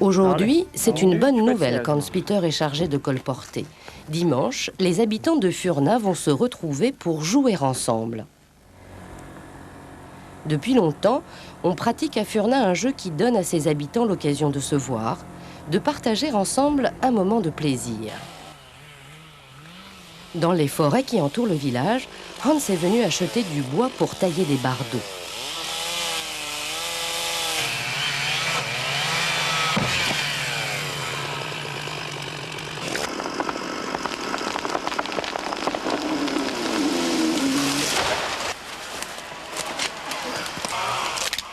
Aujourd'hui, c'est une bonne nouvelle qu'Hans-Peter est chargé de colporter. Dimanche, les habitants de Furna vont se retrouver pour jouer ensemble. Depuis longtemps, on pratique à Furna un jeu qui donne à ses habitants l'occasion de se voir, de partager ensemble un moment de plaisir. Dans les forêts qui entourent le village, Hans est venu acheter du bois pour tailler des bardeaux.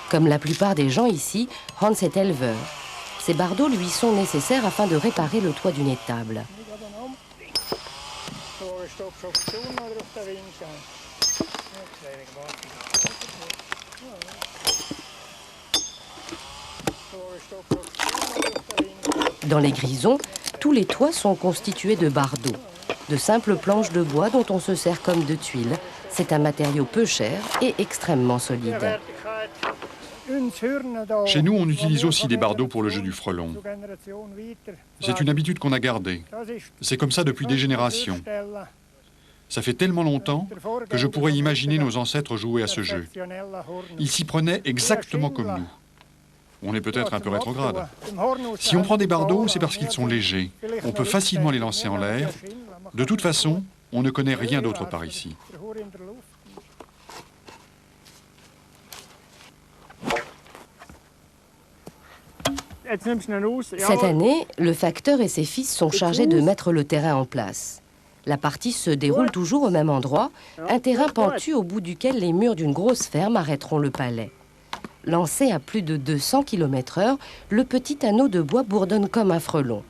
Comme la plupart des gens ici, Hans est éleveur. Ces bardeaux lui sont nécessaires afin de réparer le toit d'une étable. Dans les Grisons, tous les toits sont constitués de bardeaux, de simples planches de bois dont on se sert comme de tuiles. C'est un matériau peu cher et extrêmement solide. Chez nous, on utilise aussi des bardeaux pour le jeu du frelon. C'est une habitude qu'on a gardée. C'est comme ça depuis des générations. Ça fait tellement longtemps que je pourrais imaginer nos ancêtres jouer à ce jeu. Ils s'y prenaient exactement comme nous. On est peut-être un peu rétrograde. Si on prend des bardeaux, c'est parce qu'ils sont légers. On peut facilement les lancer en l'air. De toute façon, on ne connaît rien d'autre par ici. Cette année, le facteur et ses fils sont chargés de mettre le terrain en place. La partie se déroule toujours au même endroit, un terrain pentu au bout duquel les murs d'une grosse ferme arrêteront le palais. Lancé à plus de 200 km/h, le petit anneau de bois bourdonne comme un frelon.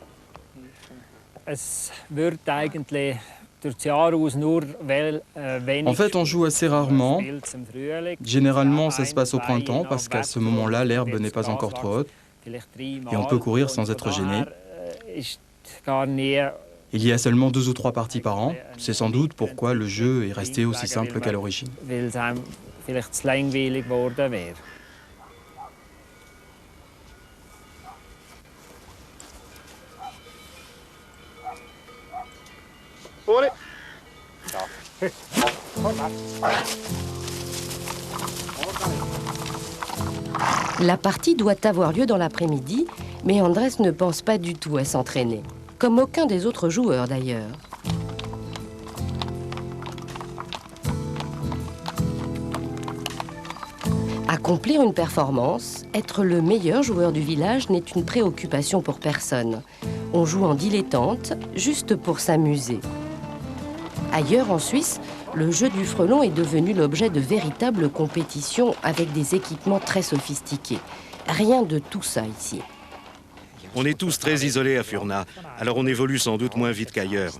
En fait, on joue assez rarement. Généralement, ça se passe au printemps parce qu'à ce moment-là, l'herbe n'est pas encore trop haute et on peut courir sans être gêné. Il y a seulement 2 ou 3 parties par an. C'est sans doute pourquoi le jeu est resté aussi simple qu'à l'origine. La partie doit avoir lieu dans l'après-midi, mais Andrés ne pense pas du tout à s'entraîner, comme aucun des autres joueurs d'ailleurs. Accomplir une performance, être le meilleur joueur du village n'est une préoccupation pour personne. On joue en dilettante, juste pour s'amuser. Ailleurs en Suisse, le jeu du frelon est devenu l'objet de véritables compétitions avec des équipements très sophistiqués. Rien de tout ça ici. On est tous très isolés à Furna, alors on évolue sans doute moins vite qu'ailleurs.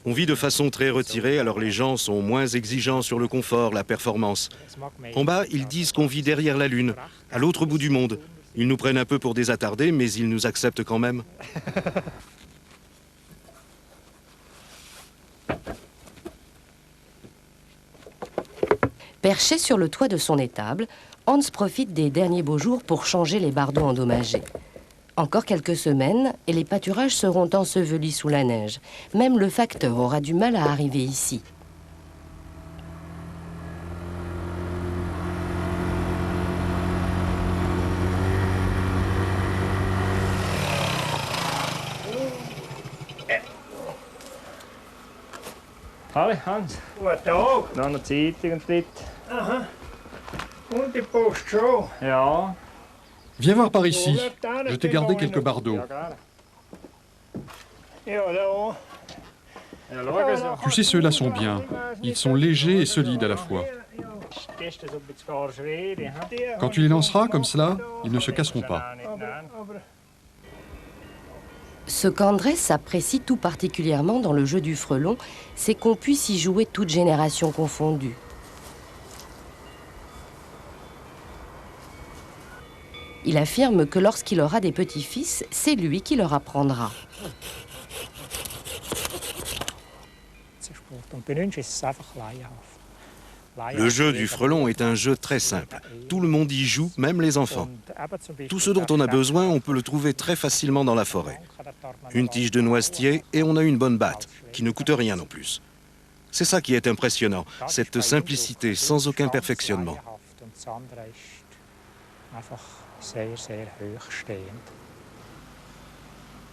On vit de façon très retirée, alors les gens sont moins exigeants sur le confort, la performance. En bas, ils disent qu'on vit derrière la Lune, à l'autre bout du monde. Ils nous prennent un peu pour des attardés, mais ils nous acceptent quand même. Perché sur le toit de son étable, Hans profite des derniers beaux jours pour changer les bardeaux endommagés. Encore quelques semaines et les pâturages seront ensevelis sous la neige. Même le facteur aura du mal à arriver ici. Hallo Hans. Guten Tag. Noch eine Zeitung und dit. Aha. Und die Post schon. Ja. Viens voir par ici. Je t'ai gardé quelques bardeaux. Tu sais, ceux-là sont bien. Ils sont légers et solides à la fois. Quand tu les lanceras comme cela, ils ne se casseront pas. Ce qu'Andrés apprécie tout particulièrement dans le jeu du frelon, c'est qu'on puisse y jouer toute génération confondue. Il affirme que lorsqu'il aura des petits-fils, c'est lui qui leur apprendra. Le jeu du frelon est un jeu très simple. Tout le monde y joue, même les enfants. Tout ce dont on a besoin, on peut le trouver très facilement dans la forêt. Une tige de noisetier et on a une bonne batte, qui ne coûte rien en plus. C'est ça qui est impressionnant, cette simplicité sans aucun perfectionnement.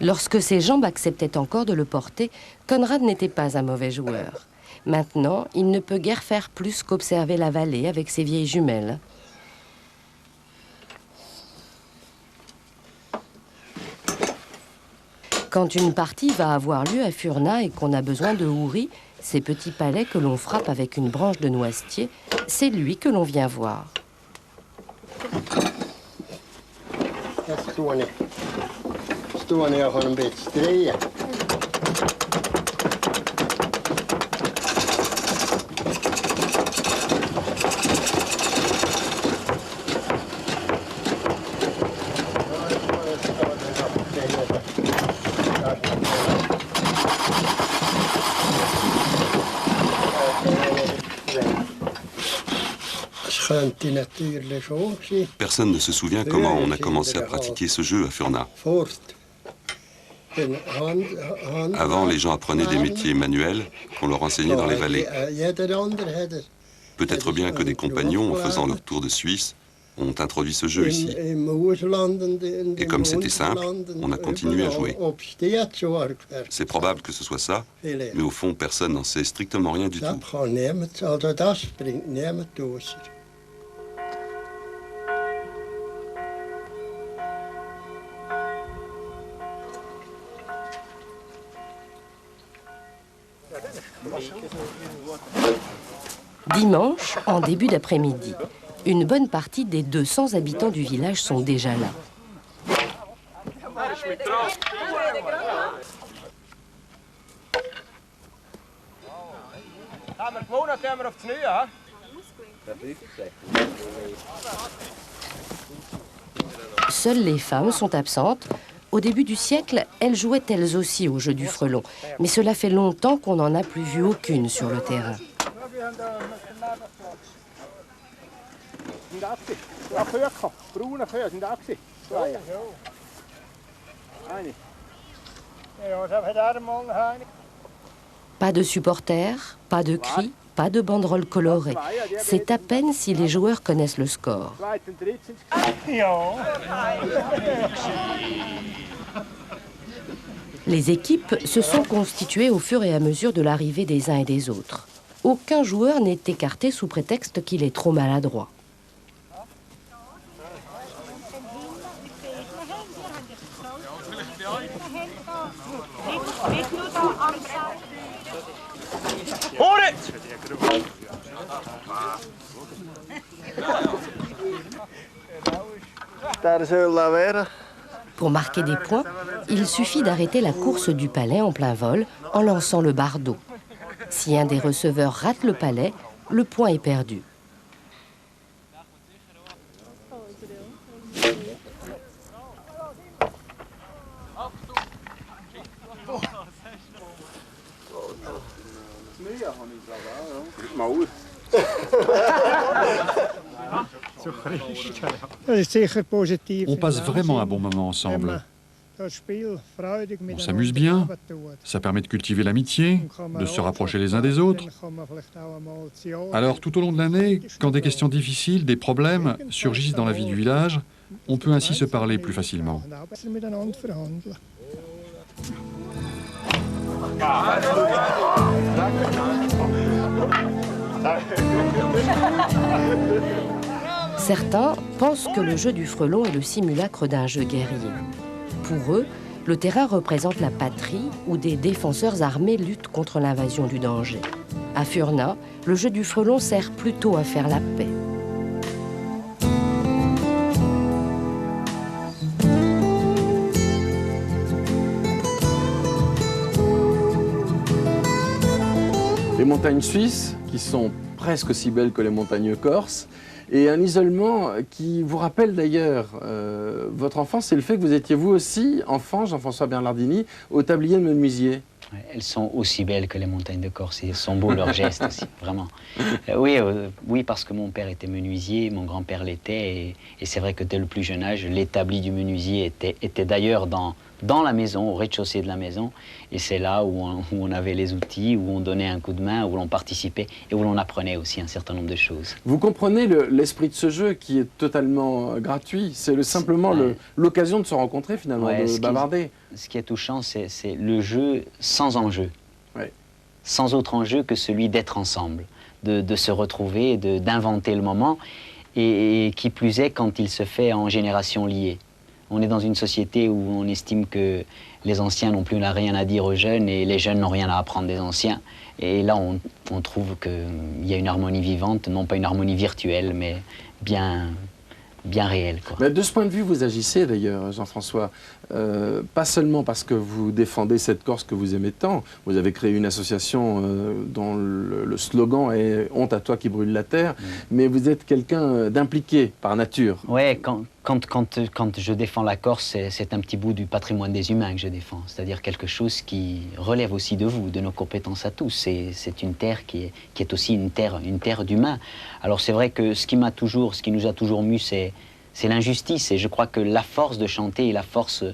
Lorsque ses jambes acceptaient encore de le porter, Conrad n'était pas un mauvais joueur. Maintenant, il ne peut guère faire plus qu'observer la vallée avec ses vieilles jumelles. Quand une partie va avoir lieu à Furna et qu'on a besoin de Houri, ces petits palets que l'on frappe avec une branche de noisetier, c'est lui que l'on vient voir. Personne ne se souvient comment on a commencé à pratiquer ce jeu à Furna. Avant, les gens apprenaient des métiers manuels qu'on leur enseignait dans les vallées. Peut-être bien que des compagnons, en faisant leur tour de Suisse, ont introduit ce jeu ici. Et comme c'était simple, on a continué à jouer. C'est probable que ce soit ça, mais au fond, personne n'en sait strictement rien du tout. Dimanche, en début d'après-midi, une bonne partie des 200 habitants du village sont déjà là. Seules les femmes sont absentes. Au début du siècle, elles jouaient elles aussi au jeu du frelon. Mais cela fait longtemps qu'on n'en a plus vu aucune sur le terrain. Pas de supporters, pas de cris, pas de banderoles colorées. C'est à peine si les joueurs connaissent le score. Les équipes se sont constituées au fur et à mesure de l'arrivée des uns et des autres. Aucun joueur n'est écarté sous prétexte qu'il est trop maladroit. Pour marquer des points, il suffit d'arrêter la course du palet en plein vol en lançant le bardeau. Si un des receveurs rate le palet, le point est perdu. On passe vraiment un bon moment ensemble. On s'amuse bien, ça permet de cultiver l'amitié, de se rapprocher les uns des autres. Alors tout au long de l'année, quand des questions difficiles, des problèmes surgissent dans la vie du village, on peut ainsi se parler plus facilement. Certains pensent que le jeu du frelon est le simulacre d'un jeu guerrier. Pour eux, le terrain représente la patrie où des défenseurs armés luttent contre l'invasion du danger. À Furna, le jeu du frelon sert plutôt à faire la paix. Les montagnes suisses, qui sont presque aussi belles que les montagnes corses, et un isolement qui vous rappelle d'ailleurs votre enfance, c'est le fait que vous étiez vous aussi, enfant, Jean-François Bernardini, au tablier de menuisier. Ouais, elles sont aussi belles que les montagnes de Corse, et sont beaux leurs gestes aussi, vraiment. Oui, parce que mon père était menuisier, mon grand-père l'était, et c'est vrai que dès le plus jeune âge, l'établi du menuisier était d'ailleurs dans la maison, au rez-de-chaussée de la maison, et c'est là où on avait les outils, où on donnait un coup de main, où l'on participait et où l'on apprenait aussi un certain nombre de choses. Vous comprenez l'esprit de ce jeu qui est totalement gratuit, c'est simplement l'occasion de se rencontrer finalement, de bavarder. Ce qui est touchant, c'est le jeu sans enjeu, sans autre enjeu que celui d'être ensemble, de se retrouver, d'inventer le moment, et qui plus est quand il se fait en générations liées. On est dans une société où on estime que les anciens n'ont plus rien à dire aux jeunes et les jeunes n'ont rien à apprendre des anciens. Et là, on trouve qu'il y a une harmonie vivante, non pas une harmonie virtuelle, mais bien réelle, quoi. Mais de ce point de vue, vous agissez d'ailleurs, Jean-François, pas seulement parce que vous défendez cette Corse que vous aimez tant. Vous avez créé une association dont le slogan est « Honte à toi qui brûle la terre », mais vous êtes quelqu'un d'impliqué par nature. Oui, quand je défends la Corse, c'est un petit bout du patrimoine des humains que je défends, c'est-à-dire quelque chose qui relève aussi de vous, de nos compétences à tous. C'est une terre qui est aussi une terre d'humains. Alors c'est vrai que ce qui nous a toujours mû, c'est l'injustice, et je crois que la force de chanter et la force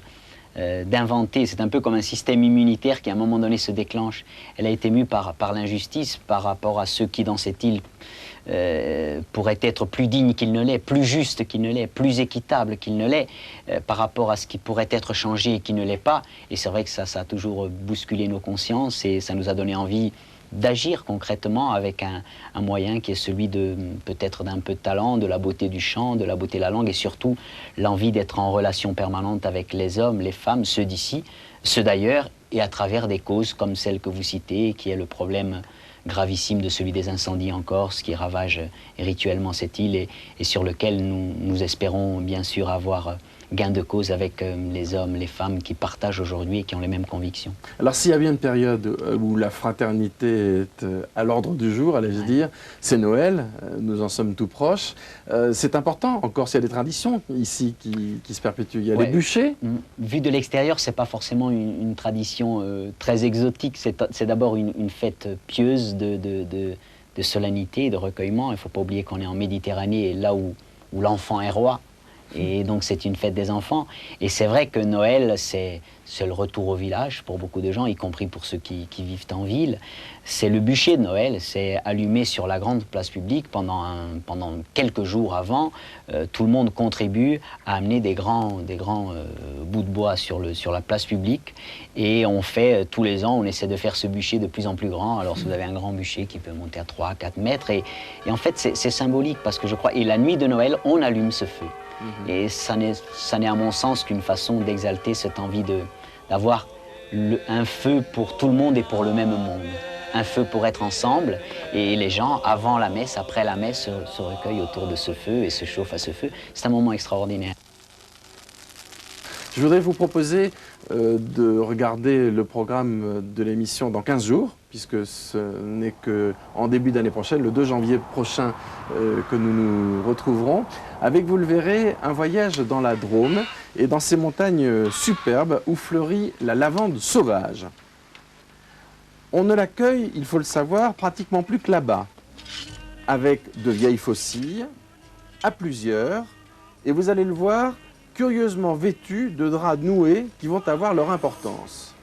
d'inventer, c'est un peu comme un système immunitaire qui à un moment donné se déclenche. Elle a été mue par l'injustice, par rapport à ceux qui dans cette île pourrait être plus digne qu'il ne l'est, plus juste qu'il ne l'est, plus équitable qu'il ne l'est, par rapport à ce qui pourrait être changé et qui ne l'est pas. Et c'est vrai que ça a toujours bousculé nos consciences et ça nous a donné envie d'agir concrètement avec un moyen qui est celui peut-être d'un peu de talent, de la beauté du chant, de la beauté de la langue et surtout l'envie d'être en relation permanente avec les hommes, les femmes, ceux d'ici, ceux d'ailleurs, et à travers des causes comme celle que vous citez, qui est le problème gravissime de celui des incendies en Corse, qui ravage rituellement cette île et sur lequel nous espérons bien sûr avoir gain de cause avec les hommes, les femmes qui partagent aujourd'hui et qui ont les mêmes convictions. Alors s'il y a bien une période où la fraternité est à l'ordre du jour, allais-je dire, c'est Noël, nous en sommes tout proches. C'est important, en Corse, il y a des traditions ici qui se perpétuent. Il y a les bûchers. Vu de l'extérieur, c'est pas forcément une tradition très exotique, c'est d'abord une fête pieuse de solennité, de recueillement. Il ne faut pas oublier qu'on est en Méditerranée, là où l'enfant est roi. Et donc c'est une fête des enfants. Et c'est vrai que Noël, c'est le retour au village pour beaucoup de gens, y compris pour ceux qui vivent en ville. C'est le bûcher de Noël, c'est allumé sur la grande place publique pendant quelques jours avant. Tout le monde contribue à amener des grands bouts de bois sur la place publique. Et on fait, tous les ans, on essaie de faire ce bûcher de plus en plus grand. Alors si vous avez un grand bûcher qui peut monter à 3, 4 mètres. Et en fait, c'est symbolique parce que je crois, et la nuit de Noël, on allume ce feu. Et ça n'est à mon sens qu'une façon d'exalter cette envie d'avoir un feu pour tout le monde et pour le même monde. Un feu pour être ensemble, et les gens, avant la messe, après la messe, se recueillent autour de ce feu et se chauffent à ce feu. C'est un moment extraordinaire. Je voudrais vous proposer de regarder le programme de l'émission dans 15 jours, puisque ce n'est qu'en début d'année prochaine, le 2 janvier prochain, que nous nous retrouverons. Avec, vous le verrez, un voyage dans la Drôme et dans ces montagnes superbes où fleurit la lavande sauvage. On ne l'accueille, il faut le savoir, pratiquement plus que là-bas, avec de vieilles faucilles, à plusieurs, et vous allez le voir, curieusement vêtus de draps noués qui vont avoir leur importance.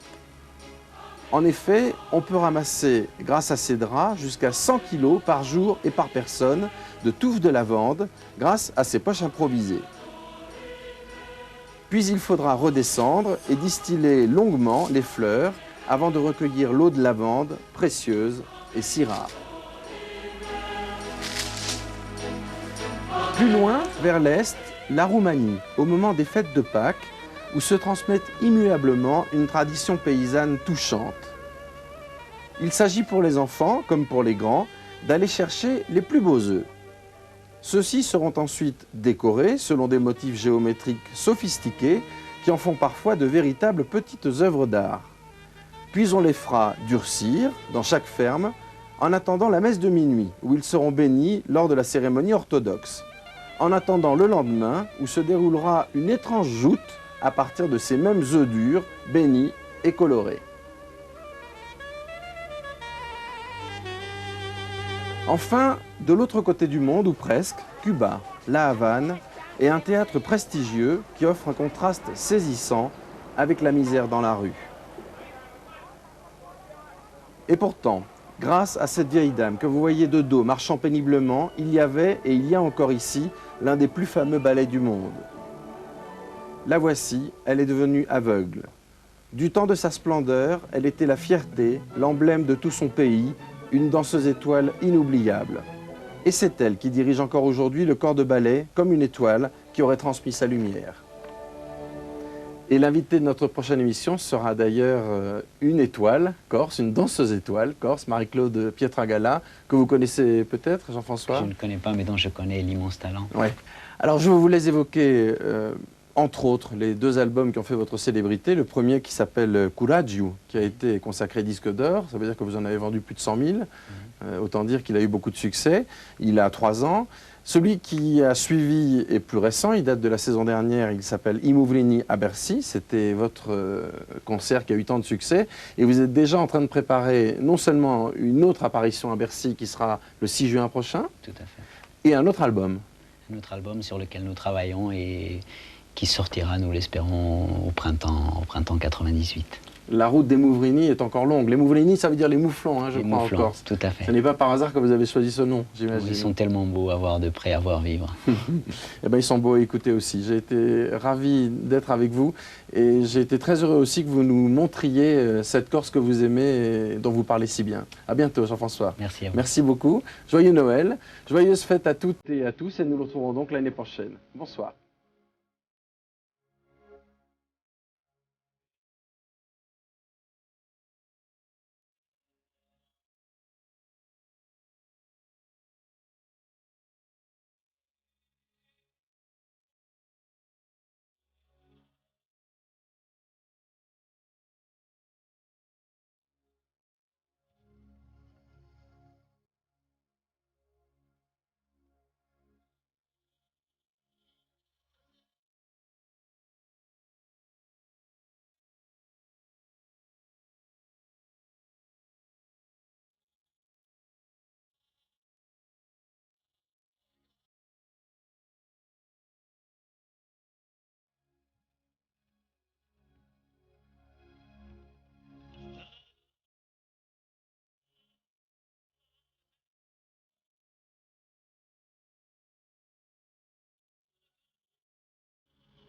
En effet, on peut ramasser, grâce à ces draps, jusqu'à 100 kg par jour et par personne de touffes de lavande grâce à ces poches improvisées. Puis il faudra redescendre et distiller longuement les fleurs avant de recueillir l'eau de lavande précieuse et si rare. Plus loin, vers l'est, la Roumanie, au moment des fêtes de Pâques, où se transmet immuablement une tradition paysanne touchante. Il s'agit pour les enfants, comme pour les grands, d'aller chercher les plus beaux œufs. Ceux-ci seront ensuite décorés selon des motifs géométriques sophistiqués qui en font parfois de véritables petites œuvres d'art. Puis on les fera durcir dans chaque ferme en attendant la messe de minuit, où ils seront bénis lors de la cérémonie orthodoxe. En attendant le lendemain, où se déroulera une étrange joute à partir de ces mêmes œufs durs, bénis et colorés. Enfin, de l'autre côté du monde, ou presque, Cuba, La Havane, est un théâtre prestigieux qui offre un contraste saisissant avec la misère dans la rue. Et pourtant, grâce à cette vieille dame que vous voyez de dos marchant péniblement, il y avait et il y a encore ici l'un des plus fameux ballets du monde. La voici, elle est devenue aveugle. Du temps de sa splendeur, elle était la fierté, l'emblème de tout son pays, une danseuse étoile inoubliable. Et c'est elle qui dirige encore aujourd'hui le corps de ballet comme une étoile qui aurait transmis sa lumière. Et l'invité de notre prochaine émission sera d'ailleurs une étoile corse, une danseuse étoile corse, Marie-Claude Pietragala, que vous connaissez peut-être, Jean-François? Je ne connais pas, mais dont je connais l'immense talent. Ouais. Alors je voulais évoquer, entre autres, les deux albums qui ont fait votre célébrité. Le premier qui s'appelle Couraggio, qui a été consacré disque d'or. Ça veut dire que vous en avez vendu plus de 100 000. Autant dire qu'il a eu beaucoup de succès. Il a 3 ans. Celui qui a suivi est plus récent, il date de la saison dernière, il s'appelle I Muvlini à Bercy. C'était votre concert qui a eu tant de succès. Et vous êtes déjà en train de préparer non seulement une autre apparition à Bercy qui sera le 6 juin prochain, tout à fait, et un autre album. Un autre album sur lequel nous travaillons et qui sortira, nous l'espérons, au printemps 98. La route des Mouvrini est encore longue. Les Mouvrini, ça veut dire les mouflons, hein, je crois, en Corse. Tout à fait. Ce n'est pas par hasard que vous avez choisi ce nom, j'imagine. Ils sont tellement beaux à voir de près, à voir vivre. Eh bien, ils sont beaux à écouter aussi. J'ai été ravi d'être avec vous et j'ai été très heureux aussi que vous nous montriez cette Corse que vous aimez et dont vous parlez si bien. À bientôt, Jean-François. Merci à vous. Merci beaucoup. Joyeux Noël, joyeuses fêtes à toutes et à tous et nous nous retrouvons donc l'année prochaine. Bonsoir.